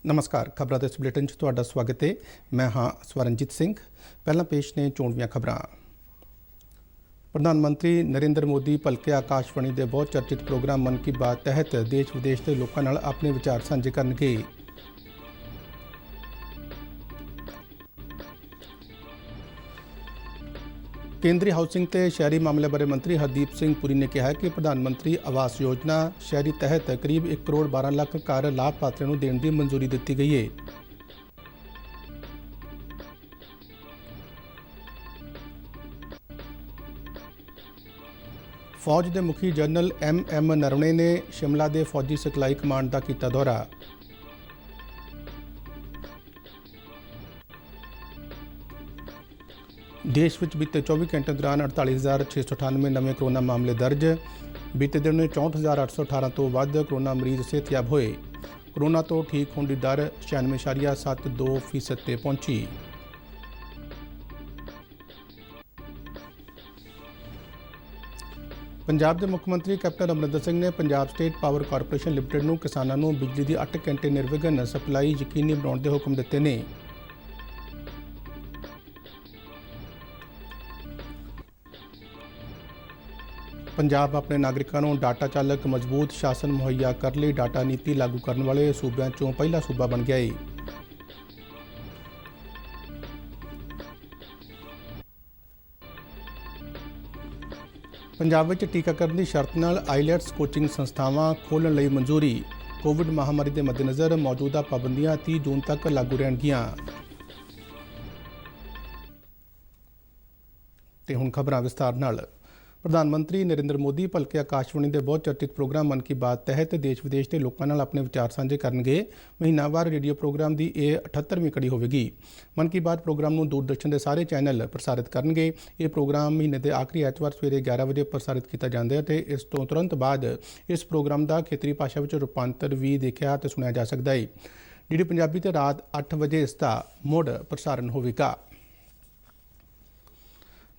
नमस्कार। खबरों के इस बुलेटिन च तुहाडा स्वागत है। मैं हाँ स्वरनजीत सिंह। पहला पेश ने चोण दीआं खबरां। प्रधानमंत्री नरेंद्र मोदी भलके आकाशवाणी के बहुत चर्चित प्रोग्राम मन की बात तहत देश विदेश के लोगों नाल अपने विचार साझे करनगे। केंद्रीय हाउसिंग ते शहरी मामले बारे मंत्री हरदीप सिंह पुरी ने कहा कि प्रधानमंत्री आवास योजना शहरी तहत करीब 1 करोड़ 12 लाख घर लाभपात्रियों को देने की मंजूरी दी गई है। फौज के मुखी जनरल M नरवणे ने शिमला के फौजी सिखलाई कमांड का किया दौरा। देश में बीते 24 घंटे दौरान 48,698 नवे कोरोना मामले दर्ज। बीते दिन 64,818 तो वध कोरोना मरीज सेहतयाब होए। कोरोना तो ठीक होने की दर 96.72% ते पहुंची। पंजाब के मुख्यमंत्री कैप्टन अमरिंदर सिंह ने Punjab state power corporation limited को किसानों को बिजली की 8 घंटे निर्विघन सप्लाई यकीनी बनाने के हुक्म दिते ने। पंजाब अपने नागरिकों को डाटा चालक मजबूत शासन मुहैया कर लिए डाटा नीति लागू करने वाले सूबों चों पहला सूबा बन गया है। पंजाब में टीकाकरण की शर्त नाल आईलैट्स कोचिंग संस्थावां खोलण लई मंजूरी। कोविड महामारी के मद्देनज़र मौजूदा पाबंदियां 30 जून तक लागू रहणगियां। ते हुण खबरां विस्तार नाल। प्रधानमंत्री नरेंद्र मोदी भलके आकाशवाणी के बहुत चर्चित प्रोग्राम मन की बात तहत देश विदेश के लोगों नाल अपने विचार साझे करनगे। महीनावार रेडियो प्रोग्राम की यह 78वीं कड़ी होगी। मन की बात प्रोग्राम को दूरदर्शन के सारे चैनल प्रसारित करनगे। ये प्रोग्राम महीने के आखिरी एतवार सवेरे 11 बजे प्रसारित किया जाता है। इस तो तुरंत बाद इस प्रोग्राम का खेतरी भाषा में रूपांतर भी देखा तो सुनिया जा सकता है। डीडी पंजाबी ते रात 8 बजे इसका मुड़ प्रसारण होगा।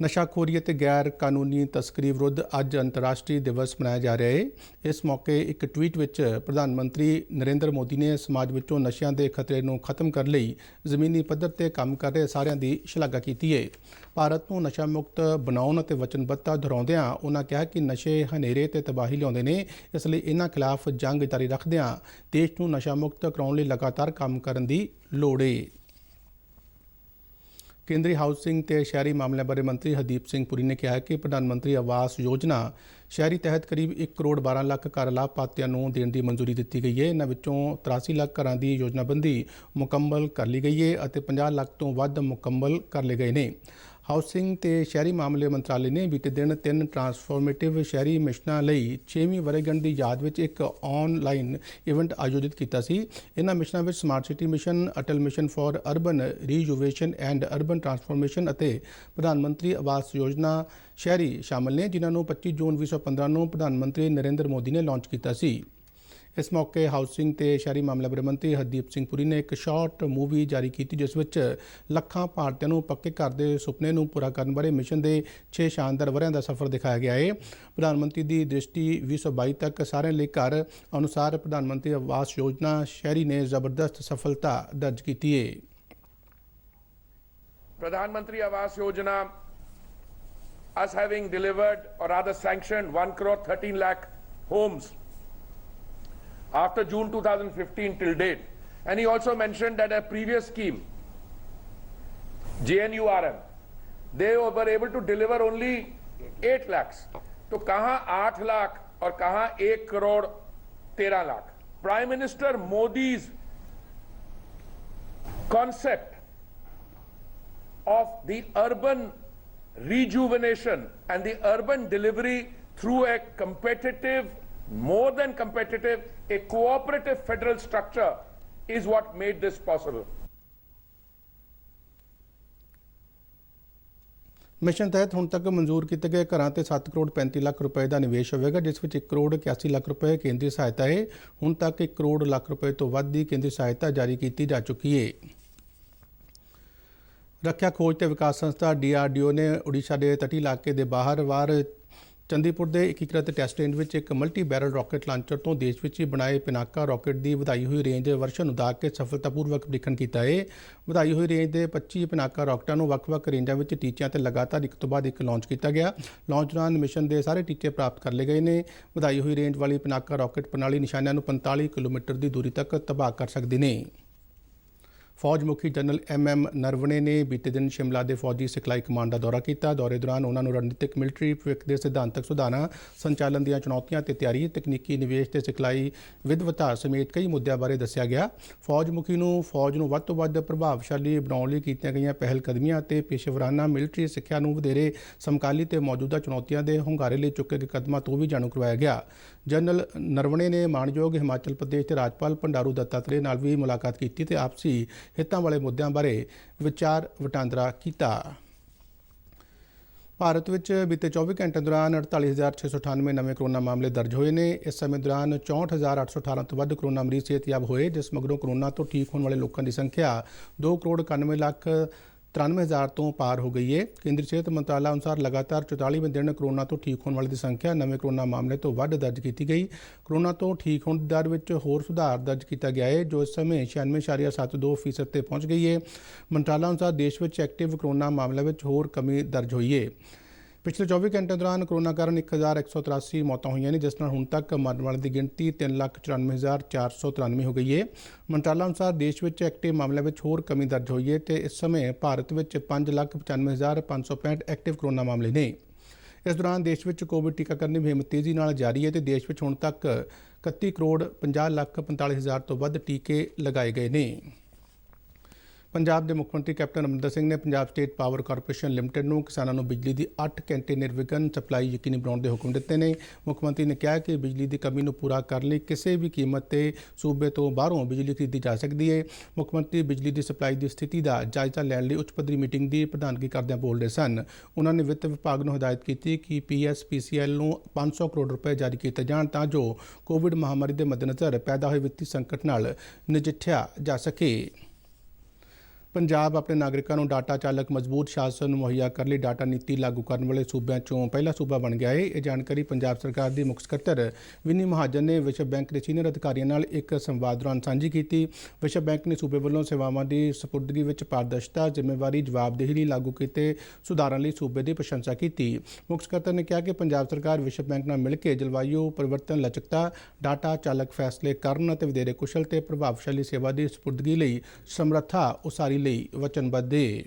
नशाखोरी ते गैर कानूनी तस्करी विरुद्ध अज अंतर्राष्ट्रीय दिवस मनाया जा रहा है। इस मौके एक ट्वीट में प्रधानमंत्री नरेंद्र मोदी ने समाज विचों नशियां के खतरे को खत्म करने लई जमीनी पद्धर ते काम कर रहे सारिਆਂ की शलाघा की है। भारत को नशा मुक्त बनाने ते वचनबद्धता दोहराउंदिआं उन्होंने कहा कि नशे हनेरे ते तबाही लियाउंदे ने, इसलिए इन्हां खिलाफ जंग जारी रखदिआं देश को नशा मुक्त कराउण लई लगातार काम करन दी लोड़ है। केंद्रीय हाउसिंग ते शहरी मामलों बारे मंत्री हरदीप सिंह पुरी ने कहा कि प्रधानमंत्री आवास योजना शहरी तहत करीब 1 करोड़ 12 लाख घर लाभपात्रियों को देने की मंजूरी दी गई है। इन्हां विचों 83 लाख घरों की योजनाबंदी मुकम्मल कर ली गई है और 50 लाख तो वध मुकम्मल कर ले गए हैं। हाउसिंग ते शहरी मामले मंत्रालय ने बीते दिन 3 ट्रांसफॉर्मेटिव शहरी मिशनां लई 6वीं वर्षगांठ की याद में एक ऑनलाइन इवेंट आयोजित किया सी। इन्हां मिशनां विच smart city mission, Atal mission for urban rejuvenation and urban transformation और प्रधानमंत्री आवास योजना शहरी शामिल ने, जिन्होंने 25 जून 2015 को प्रधानमंत्री नरेंद्र मोदी ने लॉन्च किया सी। इस मौके हाउसिंग ते शहरी मामले बारे मंत्री हरदीप सिंह पुरी ने एक शॉर्ट मूवी जारी की जिस विच लखां भारतीयों को पक्के घर के सुपने को पूरा करने बारे मिशन के 6 शानदार वरियां का सफर दिखाया गया है। प्रधानमंत्री की दृष्टि 2022 तक सारे लिए घर अनुसार प्रधानमंत्री आवास योजना शहरी ने जबरदस्त सफलता दर्ज की है। प्रधानमंत्री Awas Yojana us having delivered or rather sanctioned 1 crore 13 lakh homes after June 2015 till date. And he also mentioned that a previous scheme, JNURM, they were able to deliver only 8 lakhs. तो कहाँ 8 लाख और कहाँ 1 crore 13 lakh. Prime Minister Modi's concept of the urban rejuvenation and the urban delivery through a competitive, more than competitive, a cooperative federal structure is what made this possible. Mission तहत हुण तक मंजूर किए गए घरां ते 7 करोड़ 35 लाख रुपए का निवेश होगा, जिस विच 1 करोड़ 81 लाख रुपए केंद्रीय सहायता है। हुण तक 1 करोड़ लाख रुपए तो वध की केंद्रीय सहायता जारी की जा चुकी है। रक्षा खोज ते विकास संस्था DRDO ने ओडिशा के तटी इलाके के बाहर वार ਚੰਡੀਪੁਰ ਦੇ ਏਕੀਕ੍ਰਿਤ ਟੈਸਟ ਰੇਂਜ ਵਿੱਚ ਇੱਕ ਮਲਟੀ ਬੈਰਲ ਰਾਕਟ ਲਾਂਚਰ ਤੋਂ ਦੇਸ਼ ਵਿੱਚ ਹੀ ਬਣਾਏ ਪਿਨਾਕਾ ਰਾਕਟ ਦੀ ਵਧਾਈ ਹੋਈ ਰੇਂਜ ਵਰਸ਼ਨ ਨੂੰ ਦਾਗ ਕੇ ਸਫਲਤਾਪੂਰਵਕ ਪ੍ਰੀਖਣ ਕੀਤਾ ਹੈ। ਵਧਾਈ ਹੋਈ ਰੇਂਜ ਦੇ 25 ਪਿਨਾਕਾ ਰਾਕਟਾਂ ਨੂੰ ਵੱਖ-ਵੱਖ ਰੇਂਜਾਂ ਵਿੱਚ ਟੀਚਿਆਂ ਤੇ ਲਗਾਤਾਰ ਇੱਕ ਤੋਂ ਬਾਅਦ ਇੱਕ ਲਾਂਚ ਕੀਤਾ ਗਿਆ। ਲਾਂਚ ਦੌਰਾਨ ਮਿਸ਼ਨ ਦੇ ਸਾਰੇ ਟੀਚੇ ਪ੍ਰਾਪਤ ਕਰ ਲਏ ਗਏ ਨੇ। ਵਧਾਈ ਹੋਈ ਰੇਂਜ ਵਾਲੀ ਪਿਨਾਕਾ ਰਾਕਟ ਪ੍ਰਣਾਲੀ ਨਿਸ਼ਾਨਿਆਂ ਨੂੰ 45 ਕਿਲੋਮੀਟਰ ਦੀ ਦੂਰੀ ਤੱਕ ਤਬਾਹ ਕਰ ਸਕਦੀ ਨੇ। फौज मुखी जनरल MM नरवणे ने बीते दिन शिमला के फौजी सिखलाई कमांड का दौरा किया। दौरे दौरान उन्होंने रणनीतिक मिलिटरी भविख के सिद्धांतक सुधारां, संचालन दी चुनौतियां ते तैयारी, तकनीकी निवेश ते सिखलाई विधवता समेत कई मुद्दों बारे दस्सिया गया। फौज मुखी नूं फौज नूं वध तों वध प्रभावशाली बनाउण लई कीतीआं गईआं पहलकदमियां ते पेशेवराना मिलिटरी सिੱਖਿਆ नूं वधेरे समकाली ते मौजूदा चुनौतियां दे ਹੁੰਗਾਰੇ ਲਈ ਚੁੱਕੇ ਗਏ ਕਦਮਾਂ ਤੋਂ ਵੀ ਜਾਣੂ ਕਰਵਾਇਆ ਗਿਆ। जनरल नरवणे ने माणयोग हिमाचल प्रदेश के राज्यपाल भंडारू दत्तात्रेय नाल भी मुलाकात की ते आपसी हितां वाले मुद्दों बारे विचार वटांदरा किया। भारत में बीते 24 घंटे दौरान 48,698 नवे कोरोना मामले दर्ज होए ने। इस समय दौरान 64,818 तो वध कोरोना मरीज सेहतयाब होए, जिस मगरों कोरोना तो ठीक होने वाले लोगों की संख्या 2,91,93,000 तो पार हो गई है। केंद्रीय सेहत मंत्रालय अनुसार लगातार 44वें दिन कोरोना तो ठीक होने वाले की संख्या नवे कोरोना मामले तो वध दर्ज की गई। कोरोना तो ठीक होने की दर में होर सुधार दर्ज किया गया है, जो इस समय 96.72% ते पहुँच गई है। मंत्रालय अनुसार देश में एक्टिव कोरोना मामलों में होर कमी दर्ज हुई है। पिछले 24 घंटे दौरान कोरोना कारण 1,183 मौतें हुई हैं, जिस नाल हुण तक मरन वालों की गिणती 3,94,493 हो गई है। मंत्रालय अनुसार देश में एक्टिव मामलों में होर कमी दर्ज हुई है तो इस समय भारत में 5,95,565 एक्टिव कोरोना मामले ने। इस दौरान देश में कोविड टीकाकरण की मुहिम तेज़ी नाल जारी है तो देश में हुण तक 31,50,45,000 तो वध टीके लगाए गए ने। पंजाब के मुख्यमंत्री कैप्टन अमरिंदर सिंह ने Punjab state power corporation limited नूं किसानों नूं बिजली की 8 घंटे निर्विघन सप्लाई यकीनी बनाउण दे हुक्म दिते ने। मुख्यमंत्री ने कहा कि बिजली की कमी नूं पूरा करने लई किसी भी कीमत ते सूबे तो बाहरों बिजली खरीदी जा सकती है। मुख्यमंत्री बिजली की सप्लाई की स्थिति का जायजा लैण लई उच्च पद्धरी मीटिंग की प्रधानगी करदे बोल रहे सन। उन्होंने वित्त विभाग नूं हिदायत की कि PSPCL नूं 500 करोड़ रुपए जारी किए जाण तां जो कोविड महामारी के मद्देनज़र पैदा हुए वित्ती संकट नाल नजिठिया जा सके। पंजाब अपने नागरिकों को डाटा चालक मजबूत शासन मुहैया करने लिए डाटा नीति लागू करने वाले सूबों चों पहला सूबा बन गया है। यह जानकारी पंजाब सरकार की मुख सकत्तर विनी महाजन ने विश्व बैंक के सीनियर अधिकारियों नाल एक संवाद दौरान सांझी की। विश्व बैंक ने सूबे वालों सेवावां की सपुर्दगी में पारदर्शिता, जिम्मेवारी, जवाबदेही लिए लागू किए सुधारों लिए सूबे की प्रशंसा की। मुख सकत्तर ने कहा कि पंजाब सरकार विश्व बैंक नाल मिलकर जलवायु परिवर्तन, लचकता, डाटा चालक फैसले करन ते वधेरे कुशल ते प्रभावशाली सेवा की सपुर्दगी लई समर्था उसारी ਲਈ वचनबद्ध है।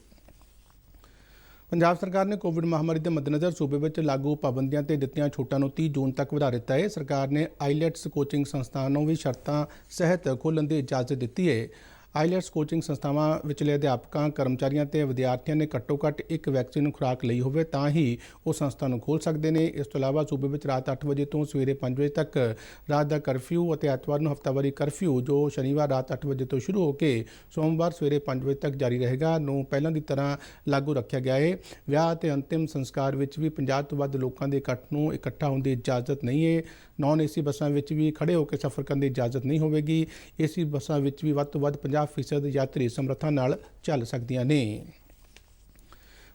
पंजाब सरकार ने कोविड महामारी के मद्देनज़र सूबे में लागू पाबंदियां ते दित्तियां छूटां नूं 30 जून तक वधा दिता है। सरकार ने आईलैट्स कोचिंग संस्थानों भी शर्तां सहित खोलण की इजाजत दी है। आईलैट्स कोचिंग संस्थावां विचले अध्यापकों, कर्मचारियों ते विद्यार्थियों ने घट्टो घट्ट एक वैक्सीन खुराक लई होवे तां ही वो संस्था नूं खोल सकते हैं। इस तो इलावा सूबे में रात 8 बजे तो सवेरे 5 बजे तक रात का करफ्यू और एतवार नूं हफ्तावारी करफ्यू जो शनिवार रात 8 बजे तो शुरू होकर सोमवार सवेरे 5 बजे तक जारी रहेगा नूं पहलां की तरह लागू रखा गया है। विआह ते अंतिम संस्कार विच भी 50 तो वध लोगों के इकट्ठ नूं इकट्ठा होने की इजाजत नहीं है। नॉन AC बसां विच भी खड़े होकर सफ़र करने की इजाजत नहीं होगी। AC बसां विच भी वध तो वध 50% यात्री समर्था नाल चल सकदियां ने।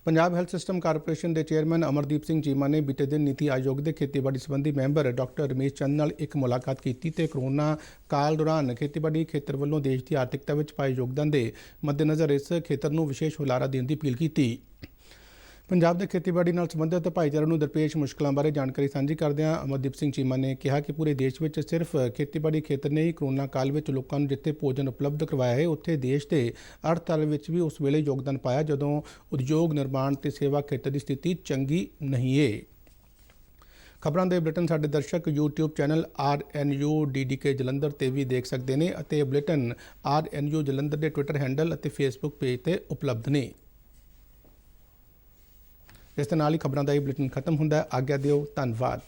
पंजाब हैल्थ सिस्टम कारपोरेशन के चेयरमैन अमरदीप सिंह चीमा ने बीते दिन नीति आयोग के खेतीबाड़ी संबंधी मैंबर डॉक्टर रमेश चंद नाल एक मुलाकात की ते कोरोना काल दौरान खेतीबाड़ी खेतर वालों देश की आर्थिकता में पाए योगदान के मद्देनज़र इस खेतर नूं विशेष हुलारा देने की अपील की। पंजाब के खेतीबाड़ी नाल संबंधित भाईचारे नूं दरपेश मुश्किलों बारे जानकारी सांझी करदिआं अमरदीप सिंह चीमा ने कहा कि पूरे देश में सिर्फ खेतीबाड़ी खेतर ने ही कोरोना काल में लोगों को जिथे भोजन उपलब्ध करवाया है उत्थे देश के अर्थतंत्र में भी उस वेले योगदान पाया जदों उद्योग, निर्माण ते सेवा खेतर की स्थिति चंगी नहीं है। खबरों के बुलेटिन साडे दर्शक YouTube channel RNU DDK Jalandhar ते भी देख सकते हैं और बुलेटिन RNU जलंधर के ट्विटर हैंडल और फेसबुक पेज पर उपलब्ध ने। इस दे नाल ही खबरों का यह बुलेटिन खत्म हुंदा है। आग्या दिओ, धन्नवाद।